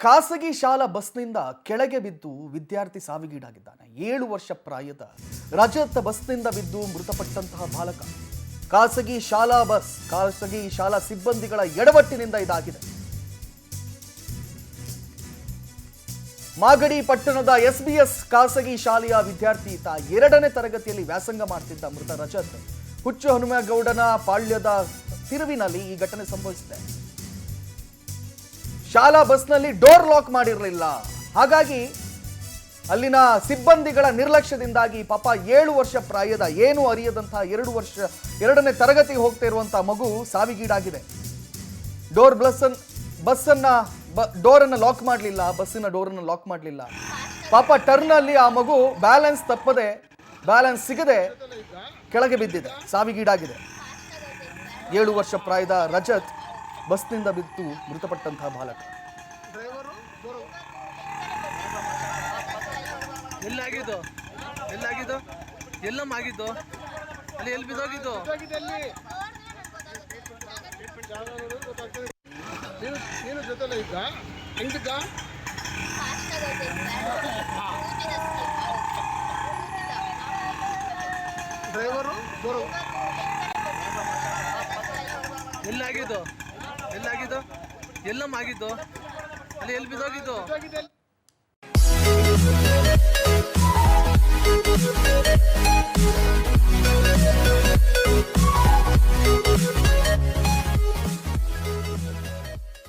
ಖಾಸಗಿ ಶಾಲಾ ಬಸ್ನಿಂದ ಕೆಳಗೆ ಬಿದ್ದು ವಿದ್ಯಾರ್ಥಿ ಸಾವಿಗೀಡಾಗಿದ್ದಾನೆ. 7 ವರ್ಷ ಪ್ರಾಯದ ರಜತ್ ಬಸ್ನಿಂದ ಬಿದ್ದು ಮೃತಪಟ್ಟಂತಹ ಬಾಲಕ. ಖಾಸಗಿ ಶಾಲಾ ಸಿಬ್ಬಂದಿಗಳ ಎಡವಟ್ಟಿನಿಂದ ಇದಾಗಿದೆ. ಮಾಗಡಿ ಪಟ್ಟಣದ ಎಸ್ಬಿಎಸ್ ಖಾಸಗಿ ಶಾಲೆಯ ವಿದ್ಯಾರ್ಥಿ 2ನೇ ತರಗತಿಯಲ್ಲಿ ವ್ಯಾಸಂಗ ಮಾಡ್ತಿದ್ದ ಮೃತ ರಜತ್ ಹುಚ್ಚು ಹನುಮೇಗೌಡನ ಪಾಳ್ಯದ ತಿರುವಿನಲ್ಲಿ ಈ ಘಟನೆ ಸಂಭವಿಸಿದೆ. ಶಾಲಾ ಬಸ್ನಲ್ಲಿ ಡೋರ್ ಲಾಕ್ ಮಾಡಿರಲಿಲ್ಲ. ಹಾಗಾಗಿ ಅಲ್ಲಿನ ಸಿಬ್ಬಂದಿಗಳ ನಿರ್ಲಕ್ಷ್ಯದಿಂದಾಗಿ ಪಾಪ 7 ವರ್ಷ ಪ್ರಾಯದ ಏನು ಅರಿಯದಂತಹ 2ನೇ ತರಗತಿಗೆ ಹೋಗ್ತಾ ಇರುವಂತಹ ಮಗು ಸಾವಿಗೀಡಾಗಿದೆ. ಡೋರನ್ನು ಲಾಕ್ ಮಾಡಲಿಲ್ಲ, ಬಸ್ಸಿನ ಡೋರನ್ನು ಲಾಕ್ ಮಾಡಲಿಲ್ಲ. ಪಾಪ ಟರ್ನ್ ಅಲ್ಲಿ ಆ ಮಗು ಬ್ಯಾಲೆನ್ಸ್ ಸಿಗದೆ ಕೆಳಗೆ ಬಿದ್ದಿದೆ, ಸಾವಿಗೀಡಾಗಿದೆ. 7 ವರ್ಷ ಪ್ರಾಯದ ರಜತ್ ಬಸ್ನಿಂದ ಬಿದ್ದು ಮೃತಪಟ್ಟಂತಹ ಬಾಲಕ. ಎಲ್ಲಾಗಿದ್ದು ಎಲ್ಲಮ್ಮ ಆಗಿದ್ದು ಅಲ್ಲಿ ಎಲ್ಲಿ ಬಿದ್ದೋಗಿದ್ದು ನೀನು ಜೊತೆಲ್ಲ ಇದ್ದ ಹೆಂಗಿದ್ದ ಡ್ರೈವರು ಎಲ್ಲಾಗಿದ್ದು ಎಲ್ಲಮ್ಮ ಆಗಿದ್ದು ಅಲ್ಲಿ ಎಲ್ಲಿ ಬಿದ್ದೋಗಿದ್ದು